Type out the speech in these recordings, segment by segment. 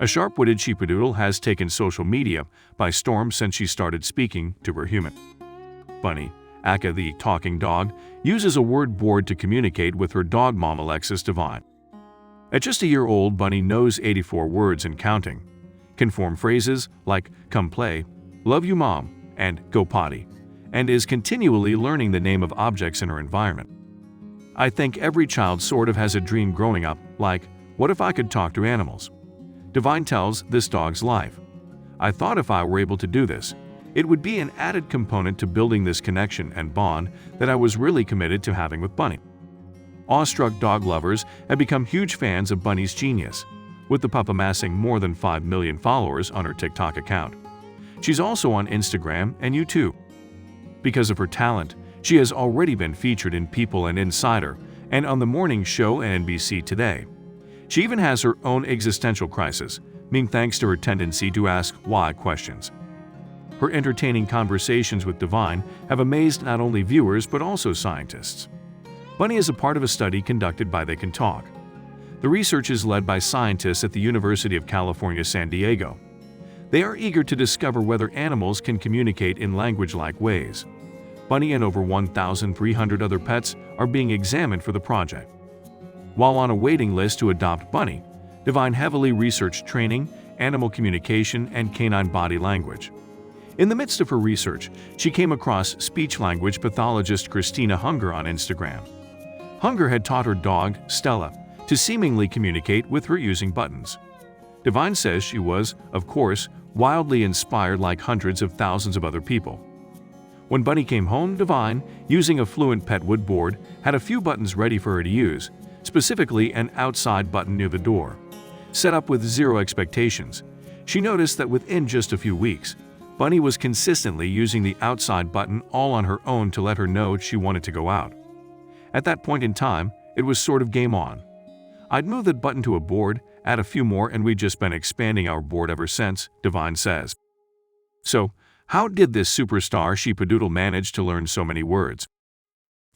A sharp-witted sheepadoodle has taken social media by storm since she started speaking to her human. Bunny, aka the talking dog, uses a word board to communicate with her dog mom Alexis Divine. At just a year old, Bunny knows 84 words and counting, can form phrases like "come play," "love you mom," and "go potty," and is continually learning the name of objects in her environment. I think every child sort of has a dream growing up, like, what if I could talk to animals? Divine tells This Dog's Life, "I thought if I were able to do this, it would be an added component to building this connection and bond that I was really committed to having with Bunny." Awestruck dog lovers have become huge fans of Bunny's genius, with the pup amassing more than 5 million followers on her TikTok account. She's also on Instagram and YouTube. Because of her talent, she has already been featured in People and Insider and on the morning show NBC Today. She even has her own existential crisis, being thanks to her tendency to ask why questions. Her entertaining conversations with Divine have amazed not only viewers but also scientists. Bunny is a part of a study conducted by They Can Talk. The research is led by scientists at the University of California, San Diego. They are eager to discover whether animals can communicate in language-like ways. Bunny and over 1,300 other pets are being examined for the project. While on a waiting list to adopt Bunny, Divine heavily researched training, animal communication, and canine body language. In the midst of her research, she came across speech-language pathologist Christina Hunger on Instagram. Hunger had taught her dog, Stella, to seemingly communicate with her using buttons. Divine says she was, of course, wildly inspired like hundreds of thousands of other people. When Bunny came home, Divine, using a Fluent Pet wood board, had a few buttons ready for her to use, specifically an outside button near the door. Set up with zero expectations, she noticed that within just a few weeks, Bunny was consistently using the outside button all on her own to let her know she wanted to go out. At that point in time, it was sort of game on. I'd move that button to a board, add a few more, and we've just been expanding our board ever since, Divine says. So, how did this superstar sheepadoodle manage to learn so many words?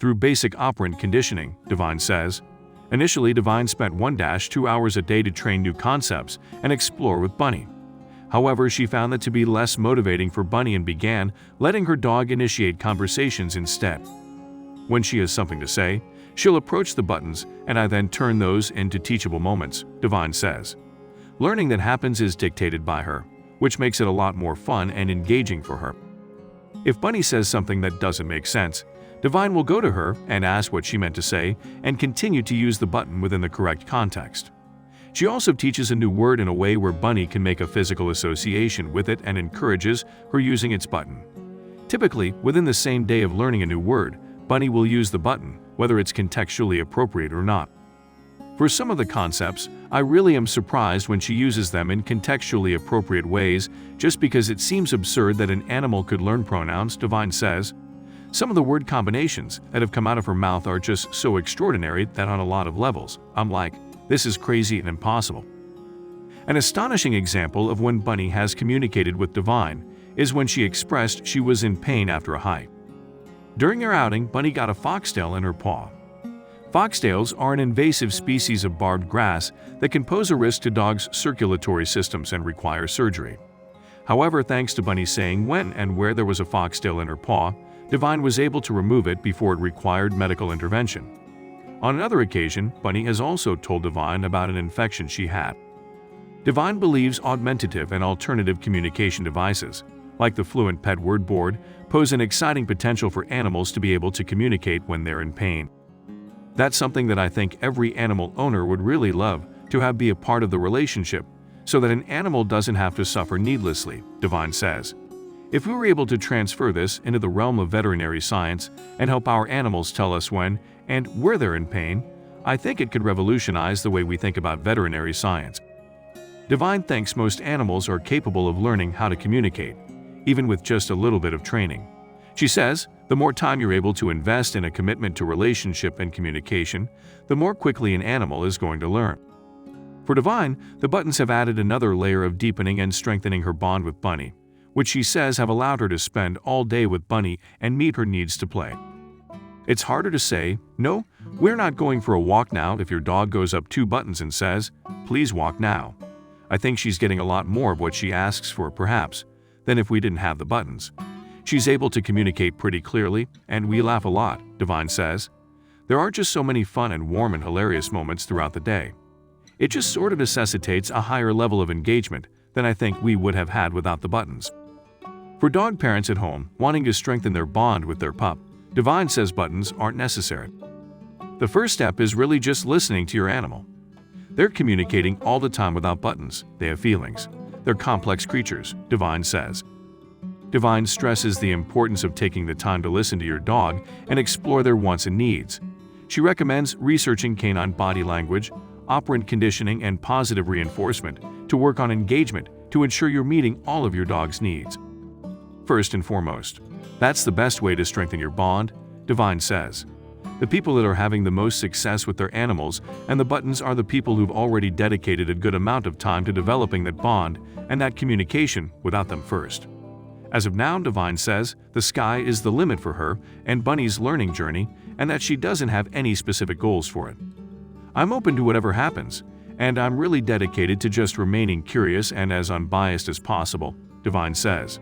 Through basic operant conditioning, Divine says. Initially, Divine spent 1-2 hours a day to train new concepts and explore with Bunny. However, she found that to be less motivating for Bunny and began letting her dog initiate conversations instead. When she has something to say, she'll approach the buttons, and I then turn those into teachable moments, Divine says. Learning that happens is dictated by her, which makes it a lot more fun and engaging for her. If Bunny says something that doesn't make sense, Divine will go to her and ask what she meant to say and continue to use the button within the correct context. She also teaches a new word in a way where Bunny can make a physical association with it and encourages her using its button. Typically, within the same day of learning a new word, Bunny will use the button, whether it's contextually appropriate or not. For some of the concepts, I really am surprised when she uses them in contextually appropriate ways just because it seems absurd that an animal could learn pronouns, Divine says. Some of the word combinations that have come out of her mouth are just so extraordinary that on a lot of levels, I'm like, this is crazy and impossible. An astonishing example of when Bunny has communicated with Divine is when she expressed she was in pain after a hike. During her outing, Bunny got a foxtail in her paw. Foxtails are an invasive species of barbed grass that can pose a risk to dogs' circulatory systems and require surgery. However, thanks to Bunny saying when and where there was a foxtail in her paw, Divine was able to remove it before it required medical intervention. On another occasion, Bunny has also told Divine about an infection she had. Divine believes augmentative and alternative communication devices, like the Fluent Pet word board, pose an exciting potential for animals to be able to communicate when they're in pain. That's something that I think every animal owner would really love to have be a part of the relationship, so that an animal doesn't have to suffer needlessly, Divine says. If we were able to transfer this into the realm of veterinary science and help our animals tell us when and where they're in pain, I think it could revolutionize the way we think about veterinary science. Divine thinks most animals are capable of learning how to communicate, even with just a little bit of training. She says, the more time you're able to invest in a commitment to relationship and communication, the more quickly an animal is going to learn. For Divine, the buttons have added another layer of deepening and strengthening her bond with Bunny, which she says have allowed her to spend all day with Bunny and meet her needs to play. It's harder to say, no, we're not going for a walk now if your dog goes up 2 buttons and says, please walk now. I think she's getting a lot more of what she asks for, perhaps, than if we didn't have the buttons. She's able to communicate pretty clearly, and we laugh a lot, Divine says. There are just so many fun and warm and hilarious moments throughout the day. It just sort of necessitates a higher level of engagement than I think we would have had without the buttons. For dog parents at home wanting to strengthen their bond with their pup, Divine says buttons aren't necessary. The first step is really just listening to your animal. They're communicating all the time without buttons. They have feelings. They're complex creatures, Divine says. Divine stresses the importance of taking the time to listen to your dog and explore their wants and needs. She recommends researching canine body language, operant conditioning, and positive reinforcement to work on engagement to ensure you're meeting all of your dog's needs. First and foremost, that's the best way to strengthen your bond, Divine says. The people that are having the most success with their animals and the buttons are the people who've already dedicated a good amount of time to developing that bond and that communication without them first. As of now, Divine says the sky is the limit for her and Bunny's learning journey and that she doesn't have any specific goals for it. I'm open to whatever happens, and I'm really dedicated to just remaining curious and as unbiased as possible, Divine says.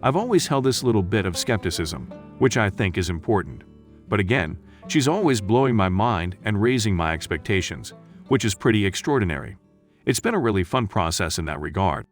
I've always held this little bit of skepticism, which I think is important. But again, she's always blowing my mind and raising my expectations, which is pretty extraordinary. It's been a really fun process in that regard.